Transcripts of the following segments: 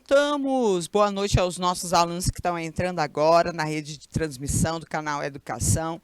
Voltamos! Boa noite aos nossos alunos que estão entrando agora na rede de transmissão do canal Educação,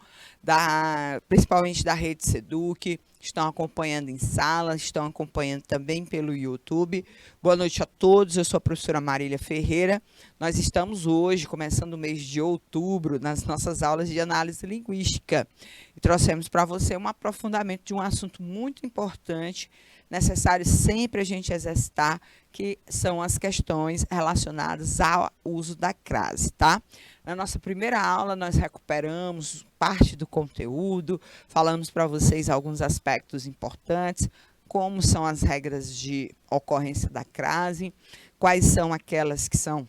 principalmente da rede Seduc, estão acompanhando em sala, estão acompanhando também pelo YouTube. Boa noite a todos, eu sou a professora Marília Ferreira. Nós estamos hoje, começando o mês de outubro, nas nossas aulas de análise linguística. E trouxemos para você um aprofundamento de um assunto muito importante, necessário sempre a gente exercitar, que são as questões relacionadas ao uso da crase, tá? Na nossa primeira aula, nós recuperamos parte do conteúdo, falamos para vocês alguns aspectos importantes, como são as regras de ocorrência da crase, quais são aquelas que são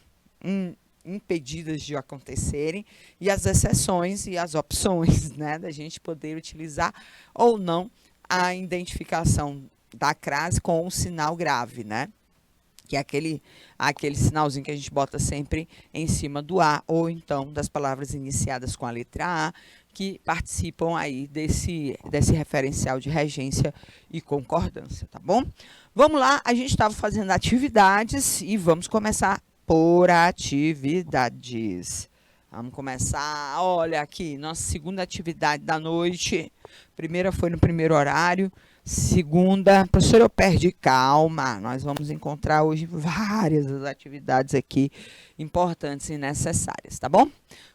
impedidas de acontecerem, e as exceções e as opções, né, da gente poder utilizar ou não a identificação da crase com um sinal grave, né? Que é aquele sinalzinho que a gente bota sempre em cima do A, ou então das palavras iniciadas com a letra A, que participam aí desse referencial de regência e concordância, tá bom? Vamos lá, a gente estava fazendo atividades e vamos começar por atividades. Vamos começar, olha aqui, nossa segunda atividade da noite. Primeira foi no primeiro horário. Segunda, professora, eu perdi, calma, nós vamos encontrar hoje várias atividades aqui importantes e necessárias, tá bom?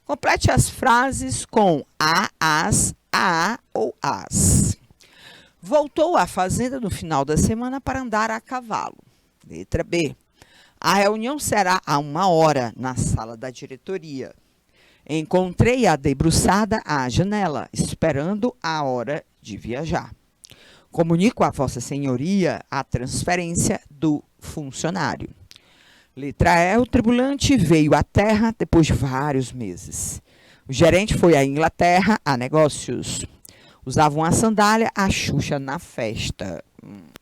Complete as frases com as, a ou as. Voltou à fazenda no final da semana para andar a cavalo. Letra B. A reunião será a 1h na sala da diretoria. Encontrei-a debruçada à janela, esperando a hora de viajar. Comunico a Vossa Senhoria a transferência do funcionário. Letra E. O tribulante veio à terra depois de vários meses. O gerente foi à Inglaterra a negócios. Usavam a sandália a Xuxa na festa.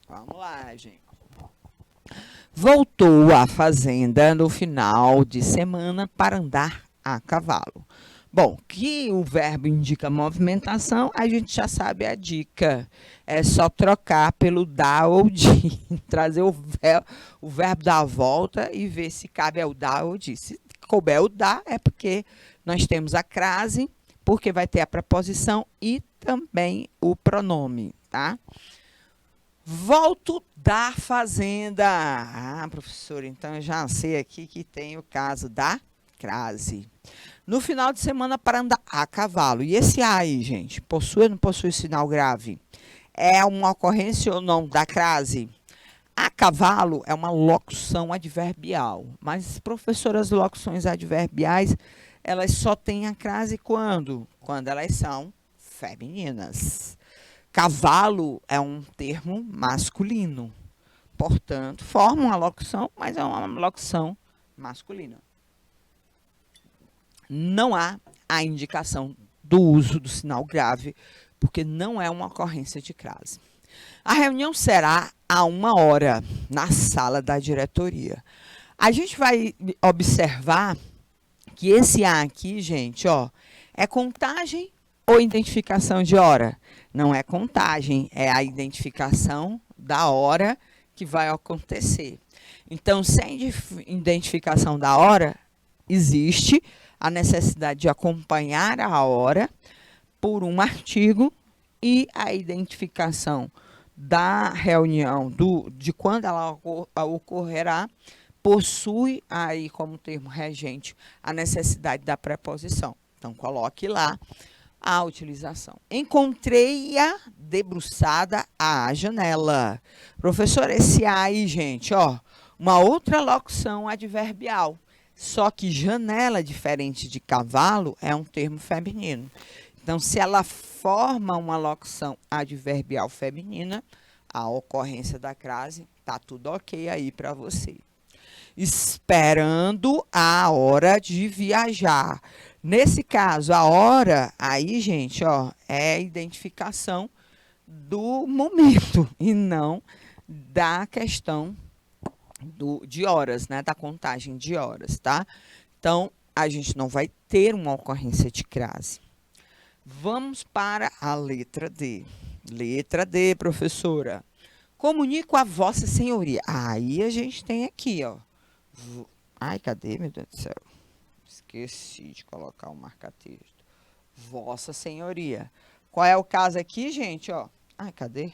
Vamos lá, gente. Voltou à fazenda no final de semana para andar a cavalo. Bom, que o verbo indica movimentação, a gente já sabe a dica. É só trocar pelo dar ou de, trazer o verbo dar a volta e ver se cabe o dar ou de. Se couber o dar, é porque nós temos a crase, porque vai ter a preposição e também o pronome, tá? Volto da fazenda. Ah, professora, então eu já sei aqui que tem o caso da crase. No final de semana para andar a cavalo. E esse A aí, gente, possui ou não possui sinal grave? É uma ocorrência ou não da crase? A cavalo é uma locução adverbial. Mas, professora, as locuções adverbiais, elas só têm a crase quando? Quando elas são femininas. Cavalo é um termo masculino. Portanto, forma uma locução, mas é uma locução masculina. Não há a indicação do uso do sinal grave, porque não é uma ocorrência de crase. A reunião será a 1h na sala da diretoria. A gente vai observar que esse A aqui, gente, ó, é contagem ou identificação de hora? Não é contagem, é a identificação da hora que vai acontecer. Então, sem identificação da hora, existe a necessidade de acompanhar a hora por um artigo e a identificação da reunião, de quando ela ocorrerá, possui aí como termo regente a necessidade da preposição. Então, coloque lá a utilização. Encontrei-a debruçada à janela. Professor, esse A aí, gente, ó, uma outra locução adverbial. Só que janela, diferente de cavalo, é um termo feminino. Então, se ela forma uma locução adverbial feminina, a ocorrência da crase, tá tudo ok aí para você. Esperando a hora de viajar. Nesse caso, a hora, aí, gente, ó, é a identificação do momento e não da questão de horas, né, da contagem de horas, tá? Então, a gente não vai ter uma ocorrência de crase. Vamos para a letra D. Letra D, professora. Comunico a Vossa Senhoria. Aí a gente tem aqui, ó, Ai, cadê, meu Deus do céu? Esqueci de colocar o marca-texto. Vossa Senhoria. Qual é o caso aqui, gente? Ó. Ai, cadê?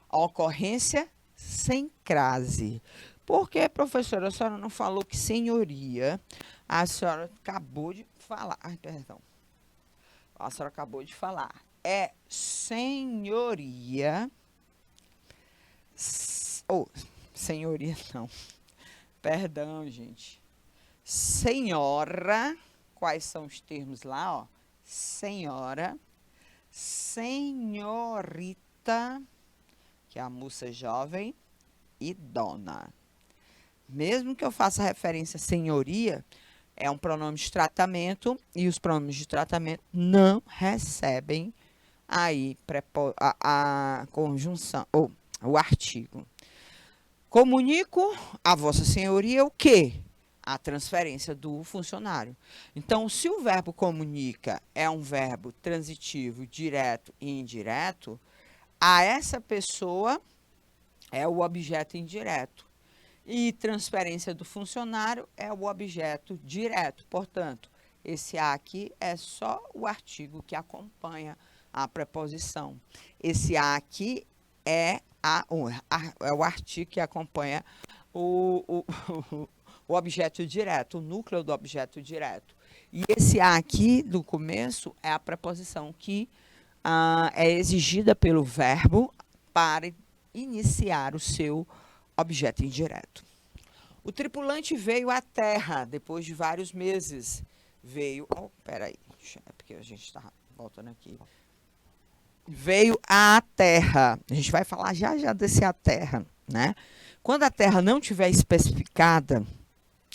A ocorrência sem crase. Por que, professora, a senhora não falou que senhoria? A senhora acabou de falar. Ai, perdão. A senhora acabou de falar. É senhoria. Ou, senhoria não. Perdão, gente. Senhora. Quais são os termos lá, ó? Senhora. Senhorita, que é a moça jovem, e dona. Mesmo que eu faça referência a senhoria, é um pronome de tratamento e os pronomes de tratamento não recebem aí a conjunção ou o artigo. Comunico a Vossa Senhoria o quê? A transferência do funcionário. Então, se o verbo comunica é um verbo transitivo, direto e indireto, a essa pessoa é o objeto indireto. E transferência do funcionário é o objeto direto. Portanto, esse A aqui é só o artigo que acompanha a preposição. Esse A aqui é, é o artigo que acompanha o objeto direto, o núcleo do objeto direto. E esse A aqui, do começo, é a preposição que é exigida pelo verbo para iniciar o seu objeto indireto. O tripulante veio à Terra depois de vários meses. Veio. Oh, peraí, é porque a gente está voltando aqui. Veio à Terra. A gente vai falar já já desse à Terra, né? Quando a Terra não tiver especificada,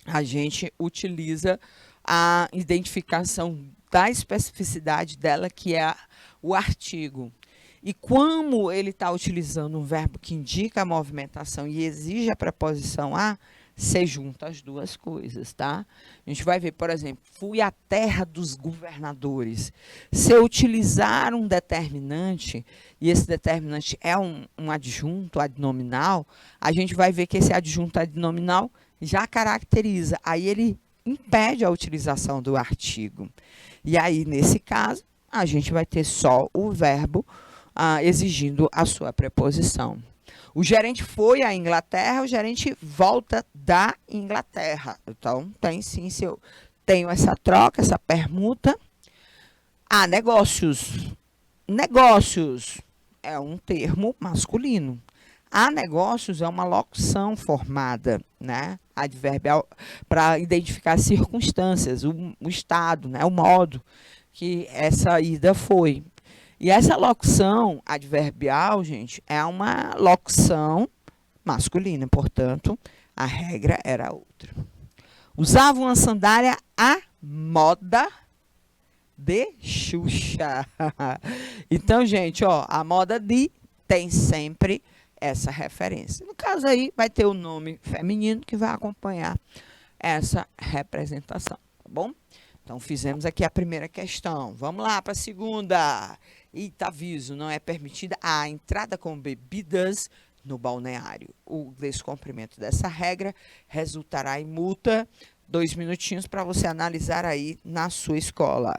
a gente utiliza a identificação da especificidade dela, que é o artigo. E como ele está utilizando um verbo que indica a movimentação e exige a preposição a, você junta as duas coisas, tá? A gente vai ver, por exemplo, fui à terra dos governadores. Se eu utilizar um determinante, e esse determinante é um adjunto adnominal, a gente vai ver que esse adjunto adnominal já caracteriza. Aí ele impede a utilização do artigo. E aí, nesse caso, a gente vai ter só o verbo exigindo a sua preposição. O gerente foi à Inglaterra, o gerente volta da Inglaterra. Então, tem sim, se eu tenho essa troca, essa permuta. Negócios. Negócios é um termo masculino. Negócios é uma locução formada, né, adverbial, para identificar circunstâncias, o estado, né, o modo que essa ida foi. E essa locução adverbial, gente, é uma locução masculina, portanto, a regra era outra. Usava uma sandália à moda de Xuxa. Então, gente, ó, a moda de tem sempre essa referência. No caso aí, vai ter o nome feminino que vai acompanhar essa representação, tá bom? Então, fizemos aqui a primeira questão. Vamos lá para a segunda. Eita, aviso, não é permitida a entrada com bebidas no balneário. O descumprimento dessa regra resultará em multa. 2 minutinhos para você analisar aí na sua escola.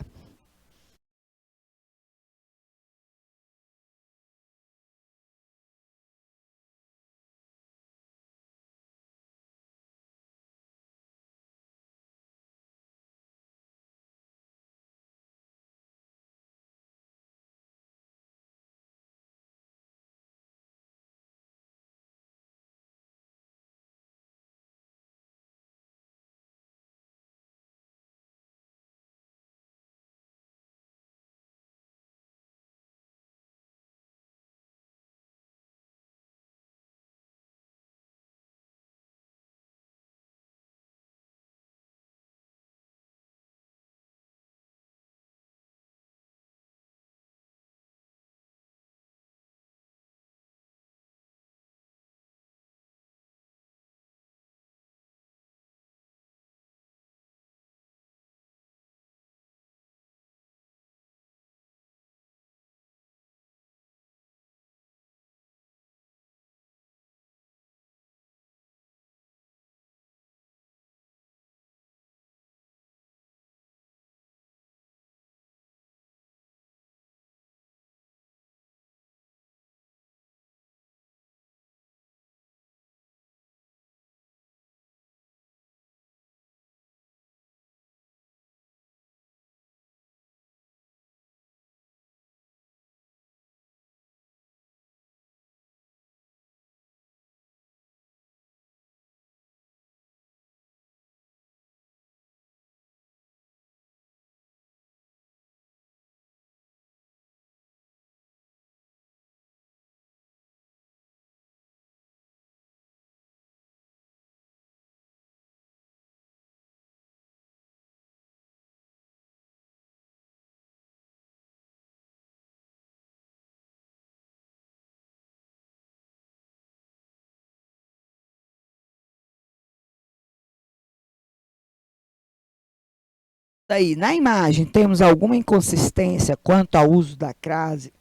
Aí, na imagem, temos alguma inconsistência quanto ao uso da crase?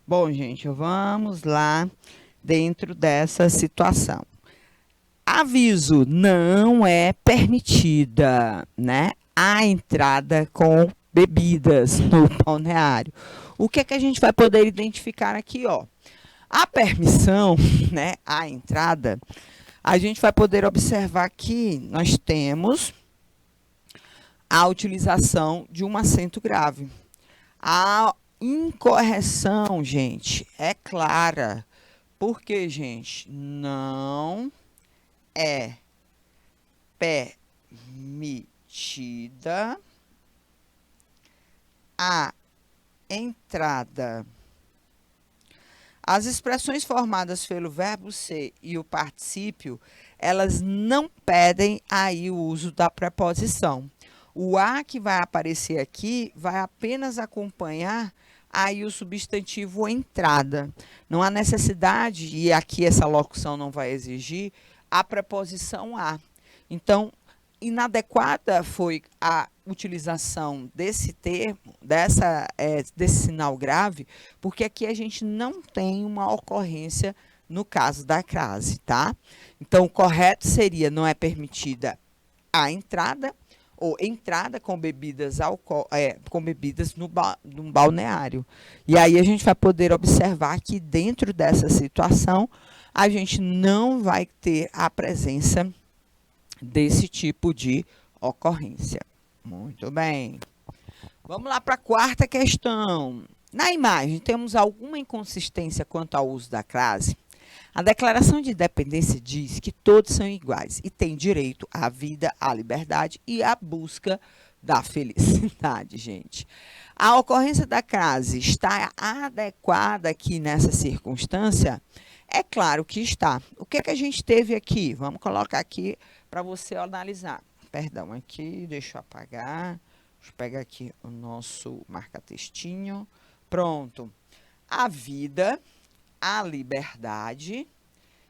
Bom, gente, vamos lá dentro dessa situação. Aviso, não é permitida, né, a entrada com bebidas no balneário. O que é que a gente vai poder identificar aqui, ó? A permissão, né, a entrada, a gente vai poder observar que nós temos a utilização de um acento grave. A incorreção, gente, é clara. Porque, gente, não é permitida a entrada. As expressões formadas pelo verbo ser e o particípio, elas não pedem aí o uso da preposição. O a que vai aparecer aqui vai apenas acompanhar aí o substantivo entrada. Não há necessidade, e aqui essa locução não vai exigir, a preposição a. Então, inadequada foi a utilização desse termo, desse sinal grave, porque aqui a gente não tem uma ocorrência no caso da crase, tá? Então, o correto seria não é permitida a entrada ou entrada com bebidas, com bebidas no balneário. E aí a gente vai poder observar que dentro dessa situação a gente não vai ter a presença desse tipo de ocorrência. Muito bem. Vamos lá para a quarta questão. Na imagem, temos alguma inconsistência quanto ao uso da crase? A Declaração de Independência diz que todos são iguais e têm direito à vida, à liberdade e à busca da felicidade, gente. A ocorrência da crase está adequada aqui nessa circunstância? É claro que está. O que é que a gente teve aqui? Vamos colocar aqui para você analisar. Perdão, aqui, deixa eu apagar. Deixa eu pegar aqui o nosso marca-textinho. Pronto. A vida, a liberdade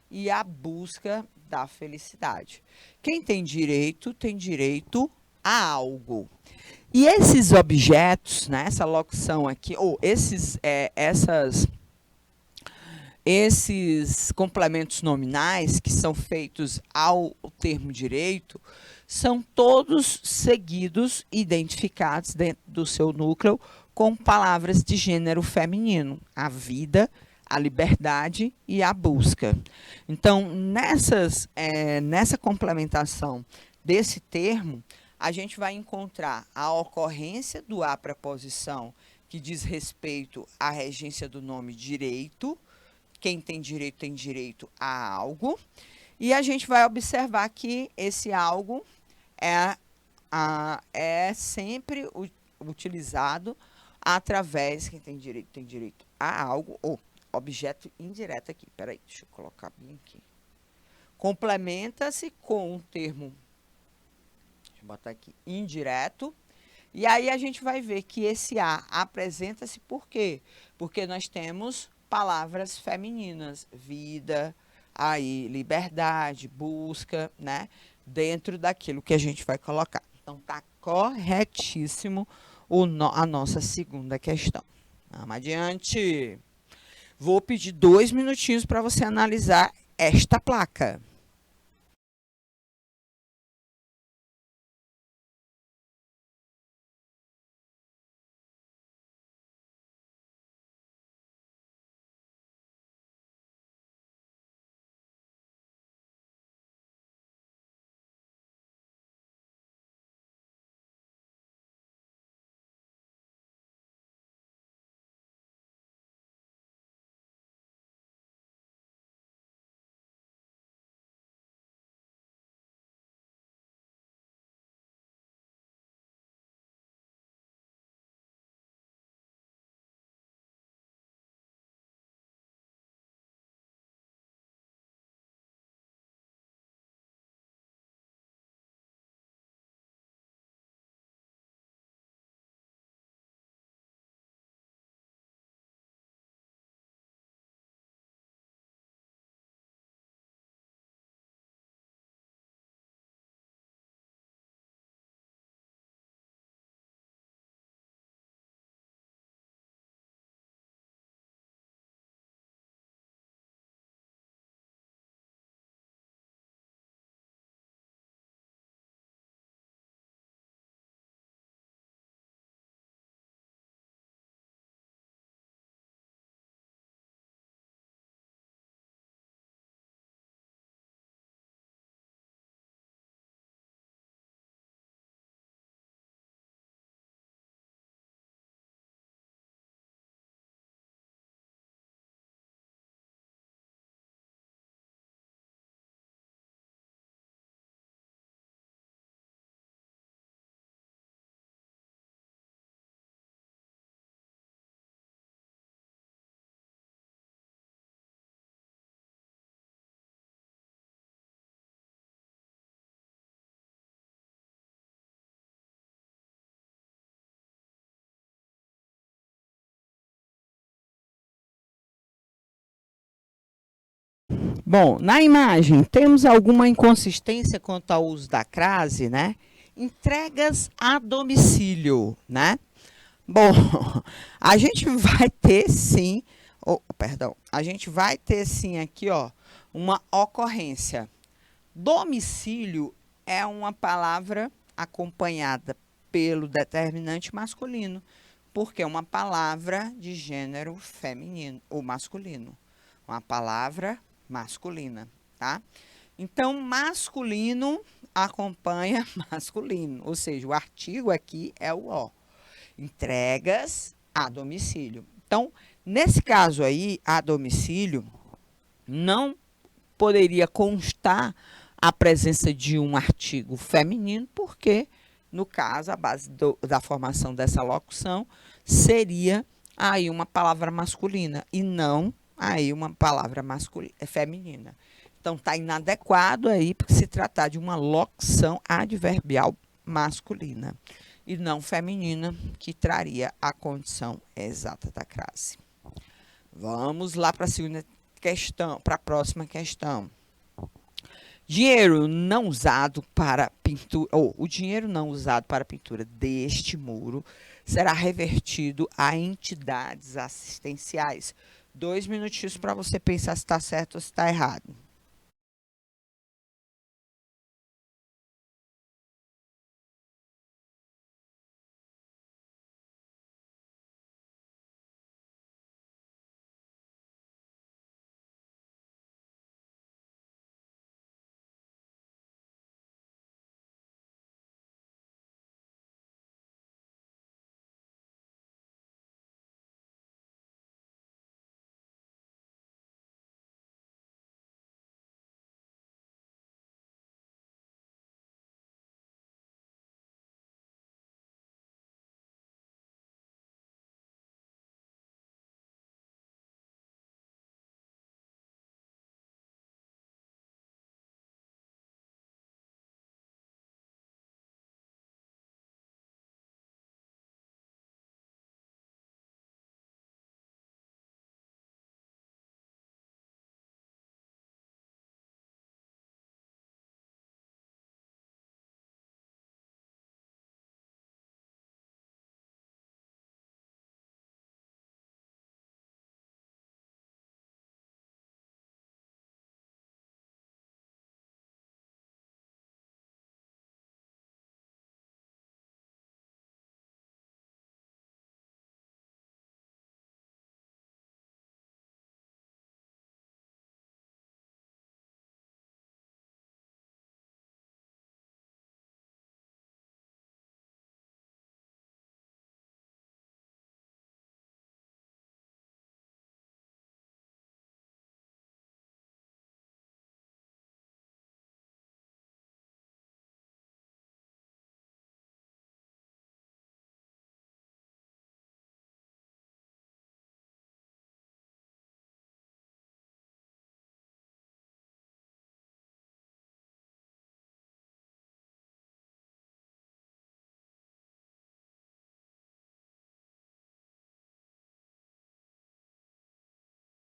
e a busca da felicidade. Quem tem direito a algo. E esses objetos, né, essa locução aqui, ou esses complementos nominais que são feitos ao termo direito, são todos seguidos, identificados dentro do seu núcleo com palavras de gênero feminino. A vida, a liberdade e a busca. Então, nessa complementação desse termo, a gente vai encontrar a ocorrência do a preposição, que diz respeito à regência do nome direito. Quem tem direito a algo. E a gente vai observar que esse algo é sempre utilizado através, quem tem direito a algo, ou objeto indireto aqui. Peraí, deixa eu colocar bem aqui. Complementa-se com um termo, deixa eu botar aqui, indireto. E aí a gente vai ver que esse a apresenta-se por quê? Porque nós temos palavras femininas, vida, aí liberdade, busca, né? Dentro daquilo que a gente vai colocar. Então, tá corretíssimo a nossa segunda questão. Vamos adiante. Vou pedir 2 minutinhos para você analisar esta placa. Bom, na imagem, temos alguma inconsistência quanto ao uso da crase, né? Entregas a domicílio, né? Bom, a gente vai ter sim, perdão, a gente vai ter sim aqui, ó, uma ocorrência. Domicílio é uma palavra acompanhada pelo determinante masculino, porque é uma palavra de gênero feminino ou masculino. Uma palavra masculina, tá? Então, masculino acompanha masculino, ou seja, o artigo aqui é o O. Entregas a domicílio. Então, nesse caso aí, a domicílio, não poderia constar a presença de um artigo feminino, porque, no caso, a base da formação dessa locução seria aí uma palavra masculina e não aí uma palavra feminina. Então, está inadequado aí, porque se tratar de uma locução adverbial masculina e não feminina, que traria a condição exata da crase. Vamos lá para a segunda questão, para a próxima questão. Dinheiro não usado para pintura, ou o dinheiro não usado para a pintura deste muro será revertido a entidades assistenciais. 2 minutinhos para você pensar se está certo ou se está errado.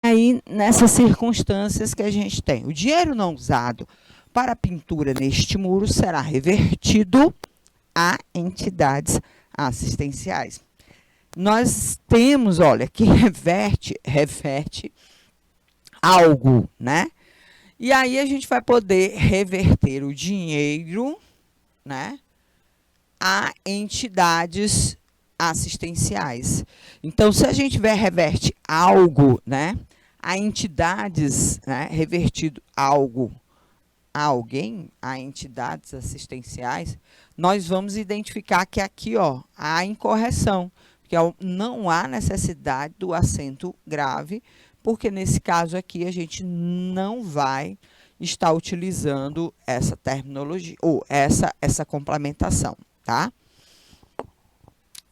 Aí, nessas circunstâncias que a gente tem, o dinheiro não usado para a pintura neste muro será revertido a entidades assistenciais. Nós temos, olha, que reverte algo, né? E aí a gente vai poder reverter o dinheiro, né, a entidades assistenciais. Então, se a gente reverte algo, né, a entidades, né, revertido algo a alguém, a entidades assistenciais, nós vamos identificar que aqui, ó, há incorreção, que não há necessidade do acento grave, porque nesse caso aqui a gente não vai estar utilizando essa terminologia ou essa complementação, tá?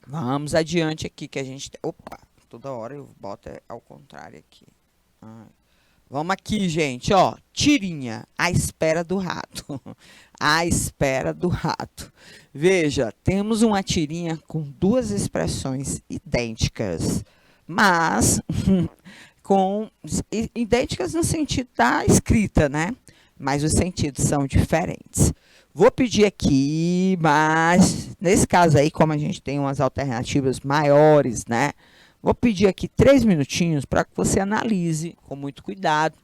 Vamos adiante aqui que a gente... Opa, toda hora eu boto ao contrário aqui. Vamos aqui, gente, ó. Tirinha, à espera do rato. À espera do rato. Veja, temos uma tirinha com duas expressões idênticas, mas idênticas no sentido da escrita, né? Mas os sentidos são diferentes. Vou pedir aqui, mas nesse caso aí, como a gente tem umas alternativas maiores, né? Vou pedir aqui 3 minutinhos para que você analise com muito cuidado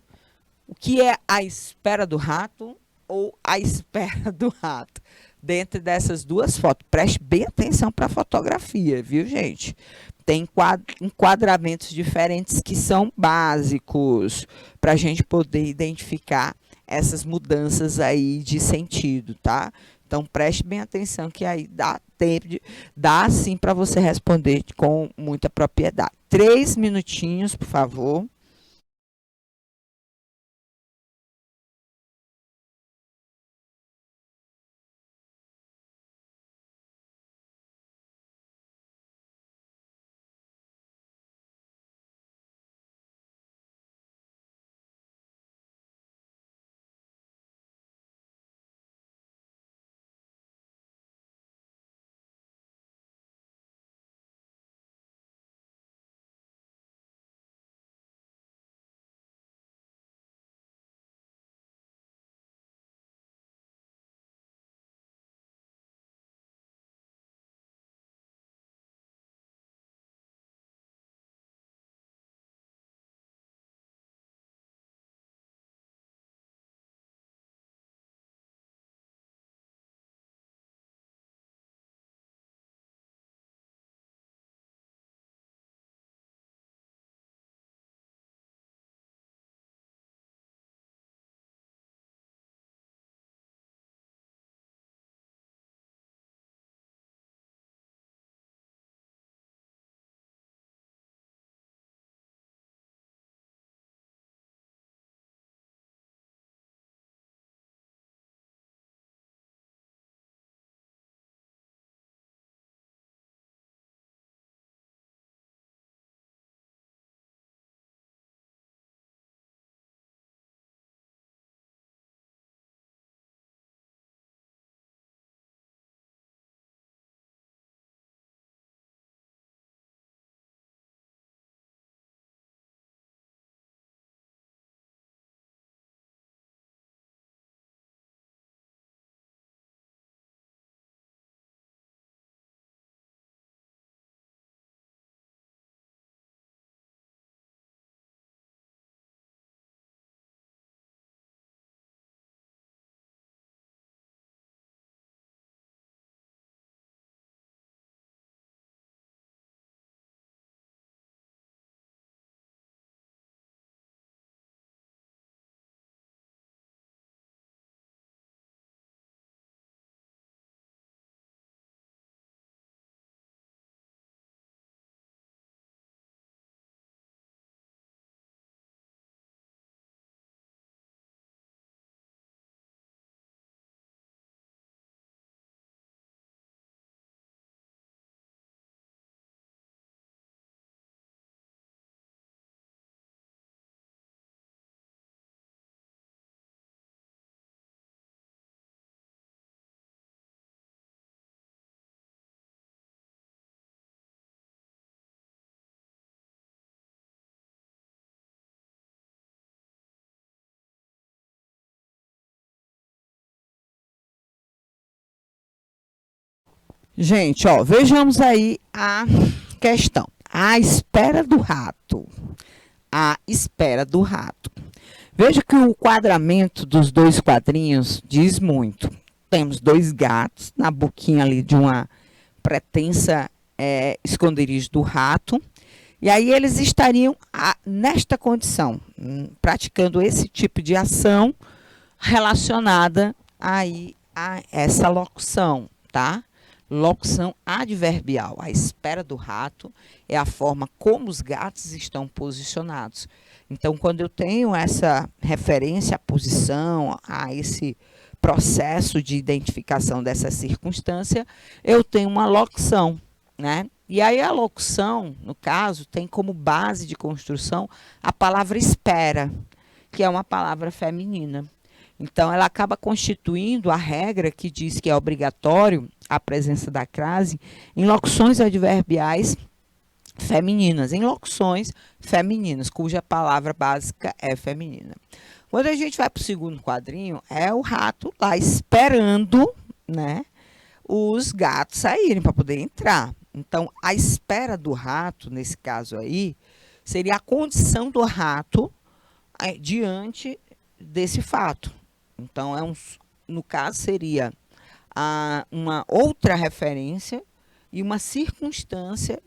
o que é a espera do rato ou a espera do rato. Dentro dessas duas fotos, preste bem atenção para a fotografia, viu, gente? Tem enquadramentos diferentes que são básicos para a gente poder identificar essas mudanças aí de sentido, tá? Então, preste bem atenção que aí dá tempo, dá sim para você responder com muita propriedade. 3 minutinhos, por favor. Gente, ó, vejamos aí a questão. A espera do rato. A espera do rato. Veja que o quadramento dos dois quadrinhos diz muito. Temos dois gatos na boquinha ali de uma pretensa esconderijo do rato. E aí eles estariam nesta condição, praticando esse tipo de ação relacionada aí a essa locução, tá? Locução adverbial. A espera do rato é a forma como os gatos estão posicionados. Então, quando eu tenho essa referência à posição, a esse processo de identificação dessa circunstância, eu tenho uma locução, né? E aí a locução, no caso, tem como base de construção a palavra espera, que é uma palavra feminina. Então, ela acaba constituindo a regra que diz que é obrigatório a presença da crase em locuções adverbiais femininas, em locuções femininas, cuja palavra básica é feminina. Quando a gente vai para o segundo quadrinho, é o rato lá esperando, né, os gatos saírem para poder entrar. Então, a espera do rato, nesse caso aí, seria a condição do rato diante desse fato. Então, no caso, seria uma outra referência e uma circunstância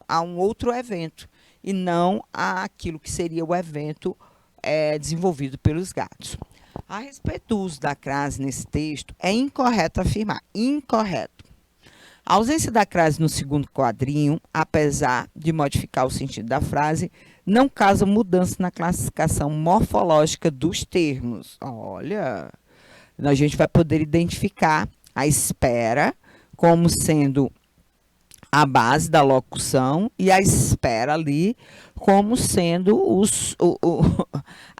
a um outro evento, e não àquilo que seria o evento desenvolvido pelos gatos. A respeito do uso da crase nesse texto, é incorreto afirmar. Incorreto. A ausência da crase no segundo quadrinho, apesar de modificar o sentido da frase, não causa mudança na classificação morfológica dos termos. Olha, a gente vai poder identificar a espera como sendo a base da locução e a espera ali como sendo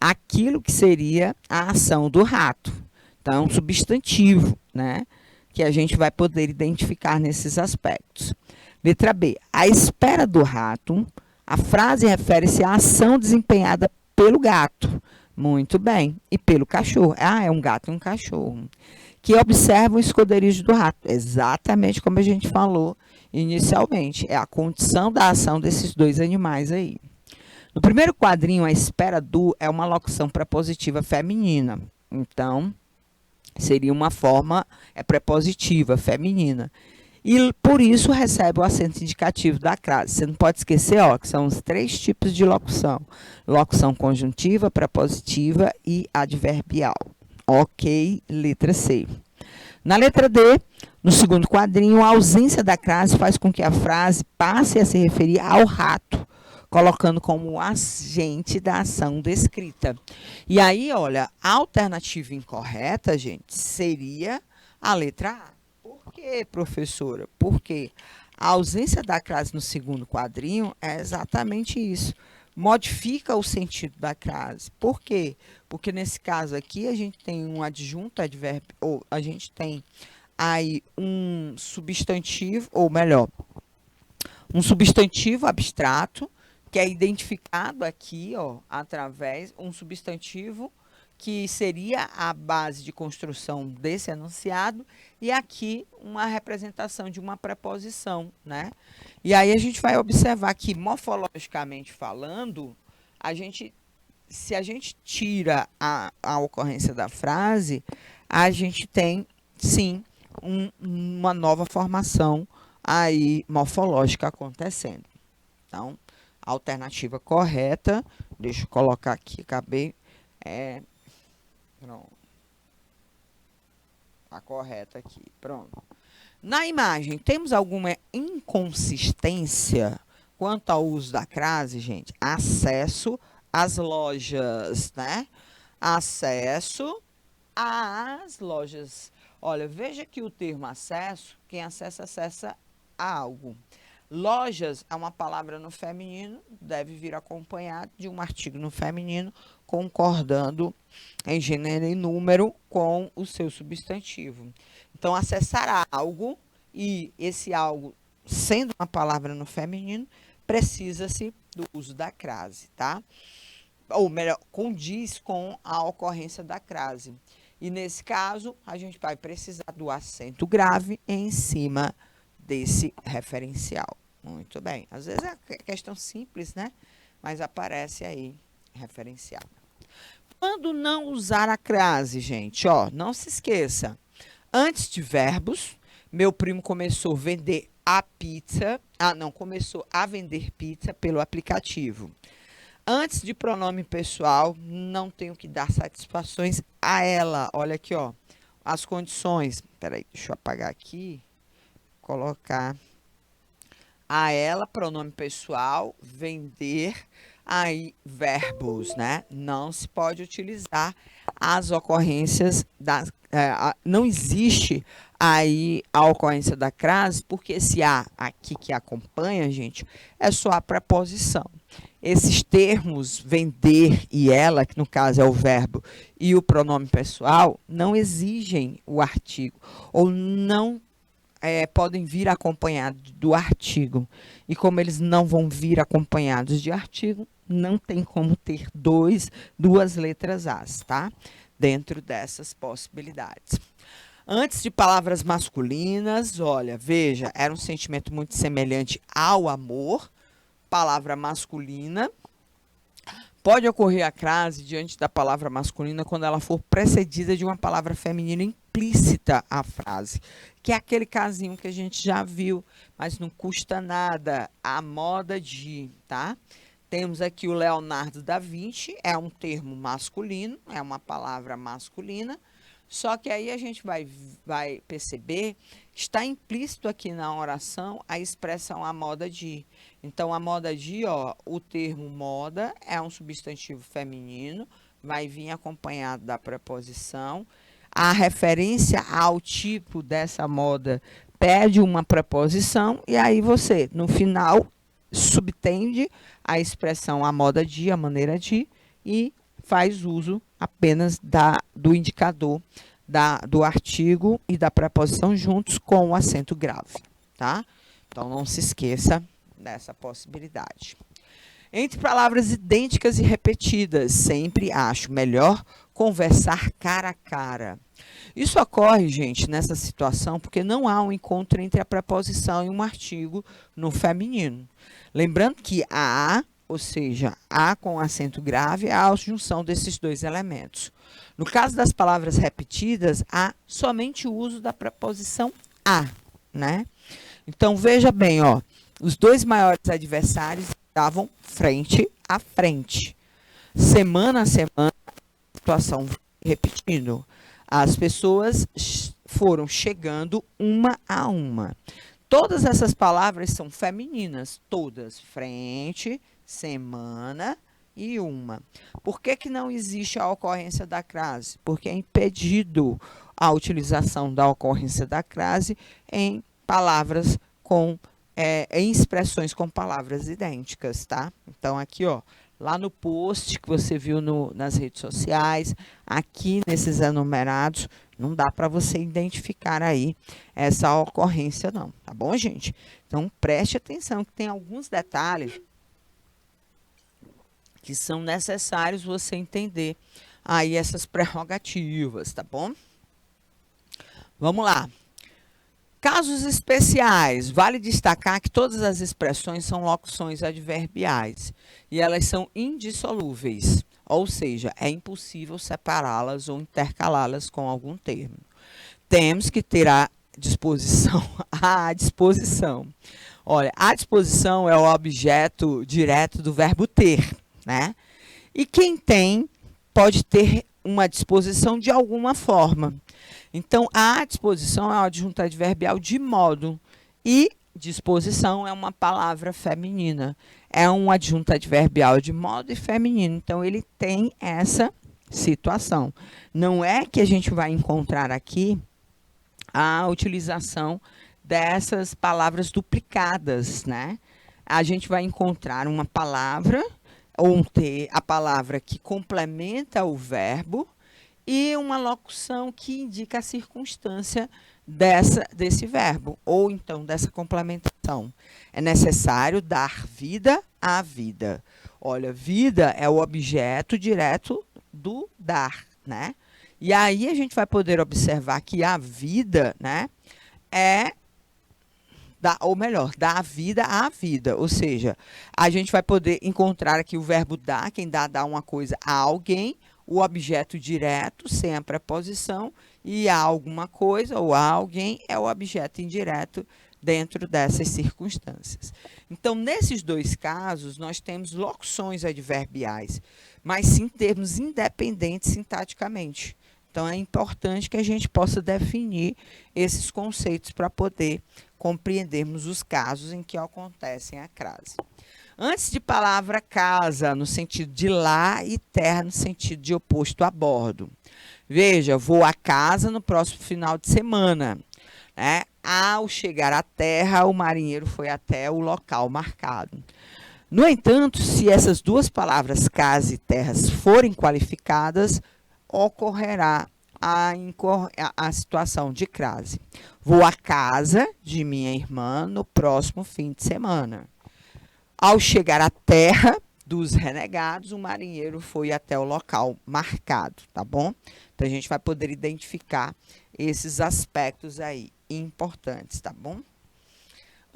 aquilo que seria a ação do rato. Então, é um substantivo, né, que a gente vai poder identificar nesses aspectos. Letra B. A espera do rato, a frase refere-se à ação desempenhada pelo gato. Muito bem. E pelo cachorro. Ah, é um gato e um cachorro. Que observam o esconderijo do rato. Exatamente como a gente falou inicialmente. É a condição da ação desses dois animais aí. No primeiro quadrinho, a espera do é uma locução prepositiva feminina. Então, seria uma forma prepositiva feminina. E por isso recebe o acento indicativo da crase. Você não pode esquecer, que são os 3 tipos de locução. Locução conjuntiva, prepositiva e adverbial. Ok, letra C. Na letra D, no segundo quadrinho, a ausência da crase faz com que a frase passe a se referir ao rato, colocando como agente da ação descrita. E aí, olha, a alternativa incorreta, gente, seria a letra A. Por quê, professora? Porque a ausência da crase no segundo quadrinho é exatamente isso. Modifica o sentido da crase. Por quê? Porque nesse caso aqui a gente tem um adjunto advérbio, ou a gente tem aí um substantivo, ou melhor, um substantivo abstrato, que é identificado aqui, através um substantivo que seria a base de construção desse enunciado, e aqui uma representação de uma preposição, né? E aí a gente vai observar que, morfologicamente falando, se a gente tira a ocorrência da frase, a gente tem, sim, uma nova formação aí morfológica acontecendo. Então, a alternativa correta, deixa eu colocar aqui, acabei, pronto. A correta aqui, pronto. Na imagem, temos alguma inconsistência quanto ao uso da crase, gente? Acesso às lojas, né? Acesso às lojas. Olha, veja que o termo acesso, quem acessa a algo. Lojas é uma palavra no feminino, deve vir acompanhado de um artigo no feminino, concordando em gênero e número com o seu substantivo. Então, acessar algo, e esse algo, sendo uma palavra no feminino, precisa-se do uso da crase, tá? Ou melhor, condiz com a ocorrência da crase. E nesse caso, a gente vai precisar do acento grave em cima desse referencial. Muito bem. Às vezes é questão simples, né? Mas aparece aí referencial. Quando não usar a crase, gente, não se esqueça. Antes de verbos, meu primo começou a vender a pizza. Começou a vender pizza pelo aplicativo. Antes de pronome pessoal, não tenho que dar satisfações a ela. Olha aqui, as condições. Peraí, deixa eu apagar aqui. Colocar a ela, pronome pessoal, vender, aí verbos, né? Não se pode utilizar as ocorrências não existe aí a ocorrência da crase, porque esse a aqui que acompanha, gente, é só a preposição. Esses termos, vender e ela, que no caso é o verbo, e o pronome pessoal, não exigem o artigo, ou não podem vir acompanhados do artigo. E como eles não vão vir acompanhados de artigo, não tem como ter duas letras As, tá? Dentro dessas possibilidades. Antes de palavras masculinas, olha, veja, era um sentimento muito semelhante ao amor, palavra masculina. Pode ocorrer a crase diante da palavra masculina quando ela for precedida de uma palavra feminina implícita à frase, que é aquele casinho que a gente já viu, mas não custa nada, a moda de, tá? Temos aqui o Leonardo da Vinci, é um termo masculino, é uma palavra masculina, só que aí a gente vai perceber, está implícito aqui na oração a expressão a moda de. Então, a moda de, ó, o termo moda é um substantivo feminino, vai vir acompanhado da preposição. A referência ao tipo dessa moda pede uma preposição, e aí você, no final, subtende a expressão a moda de, a maneira de, e faz uso apenas do indicador do artigo e da preposição juntos com o acento grave, tá? Então, não se esqueça dessa possibilidade. Entre palavras idênticas e repetidas, sempre acho melhor conversar cara a cara. Isso ocorre, gente, nessa situação, porque não há um encontro entre a preposição e um artigo no feminino. Lembrando que a, ou seja, a com acento grave, é a junção desses dois elementos. No caso das palavras repetidas, há somente o uso da preposição a, né? Então, veja bem, ó, os dois maiores adversários estavam frente a frente. Semana a semana, a situação repetindo. As pessoas foram chegando uma a uma. Todas essas palavras são femininas, todas. Frente, semana e uma. Por que não existe a ocorrência da crase? Porque é impedido a utilização da ocorrência da crase em palavras em expressões com palavras idênticas, tá? Então, aqui, ó, lá no post que você viu nas redes sociais, aqui nesses enumerados, não dá para você identificar aí essa ocorrência, não, tá bom, gente? Então, preste atenção que tem alguns detalhes que são necessários você entender aí essas prerrogativas, tá bom? Vamos lá. Casos especiais. Vale destacar que todas as expressões são locuções adverbiais e elas são indissolúveis, ou seja, é impossível separá-las ou intercalá-las com algum termo. Temos que ter a disposição. Olha, a disposição é o objeto direto do verbo ter, né? E quem tem pode ter uma disposição de alguma forma. Então, a disposição é o adjunto adverbial de modo e disposição é uma palavra feminina. É um adjunto adverbial de modo e feminino. Então, ele tem essa situação. Não é que a gente vai encontrar aqui a utilização dessas palavras duplicadas, né? A gente vai encontrar uma palavra ou a palavra que complementa o verbo e uma locução que indica a circunstância desse verbo, ou então dessa complementação. É necessário dar vida à vida. Olha, vida é o objeto direto do dar, né? E aí a gente vai poder observar que a vida, né, ou melhor, dá vida à vida. Ou seja, a gente vai poder encontrar aqui o verbo dar, quem dá uma coisa a alguém, o objeto direto, sem a preposição, e a alguma coisa ou a alguém é o objeto indireto dentro dessas circunstâncias. Então, nesses dois casos, nós temos locuções adverbiais, mas sim termos independentes sintaticamente. Então, é importante que a gente possa definir esses conceitos para poder compreendermos os casos em que acontecem a crase. Antes de palavra casa, no sentido de lá, e terra, no sentido de oposto a bordo. Veja, vou a casa no próximo final de semana, né? Ao chegar à terra, o marinheiro foi até o local marcado. No entanto, se essas duas palavras, casa e terras, forem qualificadas, ocorrerá a situação de crase. Vou à casa de minha irmã no próximo fim de semana. Ao chegar à terra dos renegados, o marinheiro foi até o local marcado, tá bom? Então, a gente vai poder identificar esses aspectos aí importantes, tá bom?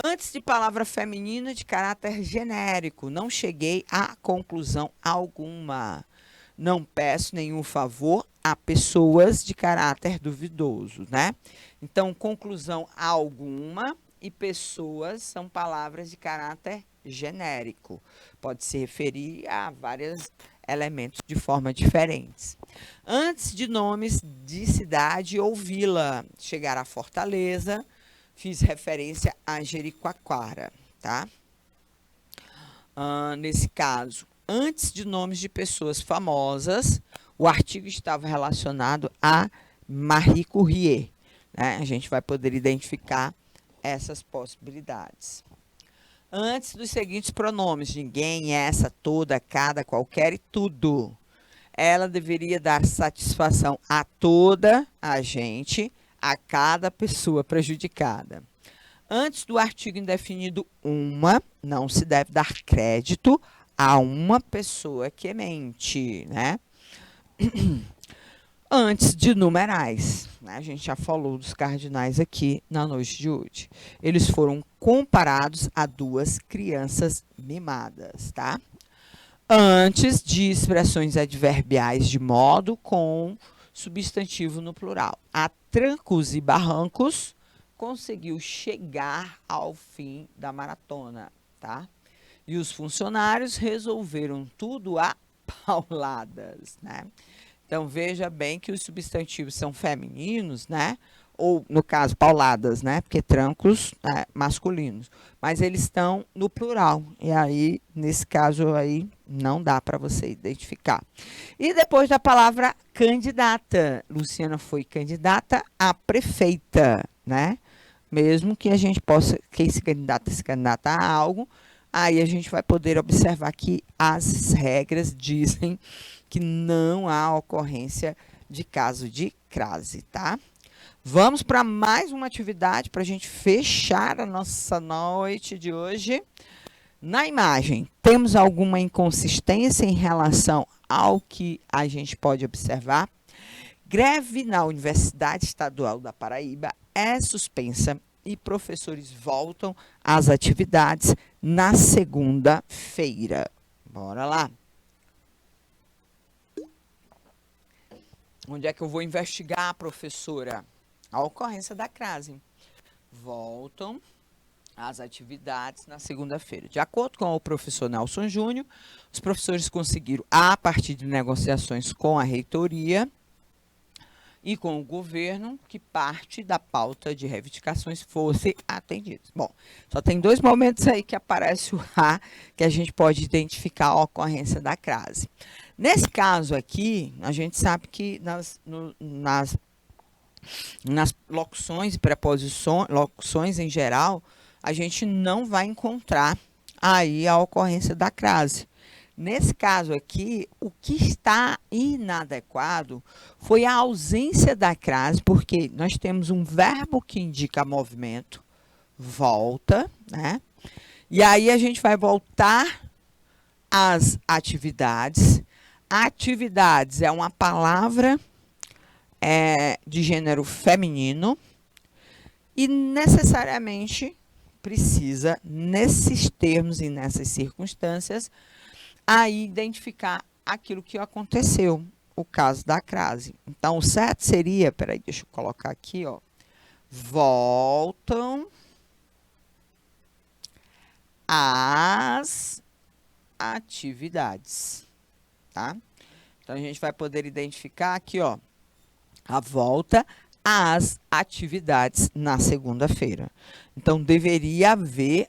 Antes de palavra feminina de caráter genérico, não cheguei a conclusão alguma. Não peço nenhum favor a pessoas de caráter duvidoso, né? Então, conclusão alguma e pessoas são palavras de caráter genérico. Pode se referir a vários elementos de forma diferentes. Antes de nomes de cidade ou vila, chegar a Fortaleza, fiz referência a Jericoacoara, tá? Nesse caso, antes de nomes de pessoas famosas, o artigo estava relacionado a Marie Curie, né? A gente vai poder identificar essas possibilidades. Antes dos seguintes pronomes, ninguém, essa, toda, cada, qualquer e tudo. Ela deveria dar satisfação a toda a gente, a cada pessoa prejudicada. Antes do artigo indefinido uma, não se deve dar crédito a uma pessoa que mente, né? Antes de numerais, né? A gente já falou dos cardinais aqui na noite de hoje. Eles foram comparados a duas crianças mimadas, tá? Antes de expressões adverbiais de modo com substantivo no plural. A trancos e barrancos conseguiu chegar ao fim da maratona, tá? E os funcionários resolveram tudo a pauladas, né? Então, veja bem que os substantivos são femininos, né? Ou, no caso, pauladas, né? Porque trancos masculinos. Mas eles estão no plural. E aí, nesse caso aí, não dá para você identificar. E depois da palavra candidata. Luciana foi candidata a prefeita, né? Mesmo que a gente possa, quem se candidata a algo, aí a gente vai poder observar que as regras dizem que não há ocorrência de caso de crase, tá? Vamos para mais uma atividade para a gente fechar a nossa noite de hoje. Na imagem, temos alguma inconsistência em relação ao que a gente pode observar? Greve na Universidade Estadual da Paraíba é suspensa e professores voltam às atividades na segunda-feira. Bora lá. Onde é que eu vou investigar, professora? A ocorrência da crase. Voltam às atividades na segunda-feira. De acordo com o professor Nelson Júnior, os professores conseguiram, a partir de negociações com a reitoria e com o governo, que parte da pauta de reivindicações fosse atendida. Bom, só tem dois momentos aí que aparece o A, que a gente pode identificar a ocorrência da crase. Nesse caso aqui, a gente sabe que nas locuções e preposições, locuções em geral, a gente não vai encontrar aí a ocorrência da crase. Nesse caso aqui, o que está inadequado foi a ausência da crase, porque nós temos um verbo que indica movimento, volta, né? E aí a gente vai voltar às atividades. Atividades é uma palavra de gênero feminino e necessariamente precisa, nesses termos e nessas circunstâncias, aí identificar aquilo que aconteceu, o caso da crase. Então, o certo seria, peraí, deixa eu colocar aqui, ó, voltam às atividades, tá? Então, a gente vai poder identificar aqui, ó, a volta às atividades na segunda-feira. Então, deveria haver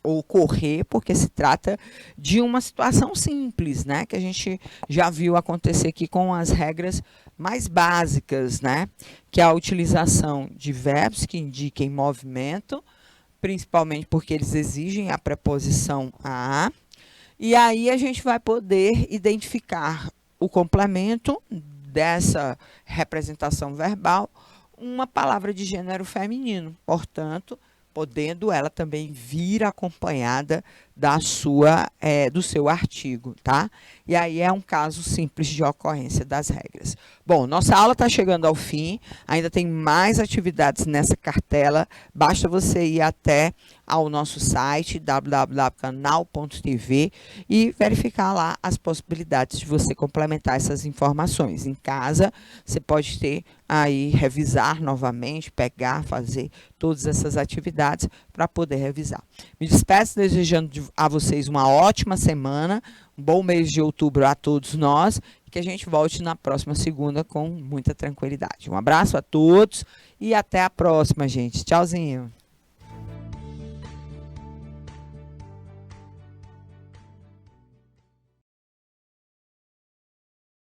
ocorrer, porque se trata de uma situação simples, né? Que a gente já viu acontecer aqui com as regras mais básicas, né? Que é a utilização de verbos que indiquem movimento, principalmente porque eles exigem a preposição a. E aí a gente vai poder identificar o complemento dessa representação verbal, uma palavra de gênero feminino. Portanto, podendo ela também vir acompanhada do seu artigo, tá? E aí é um caso simples de ocorrência das regras. Bom, nossa aula está chegando ao fim, ainda tem mais atividades nessa cartela, basta você ir até ao nosso site www.canal.tv e verificar lá as possibilidades de você complementar essas informações. Em casa, você pode ter aí, revisar novamente, pegar, fazer todas essas atividades para poder revisar. Me despeço desejando a vocês uma ótima semana, um bom mês de outubro a todos nós, e que a gente volte na próxima segunda com muita tranquilidade. Um abraço a todos e até a próxima, gente. Tchauzinho.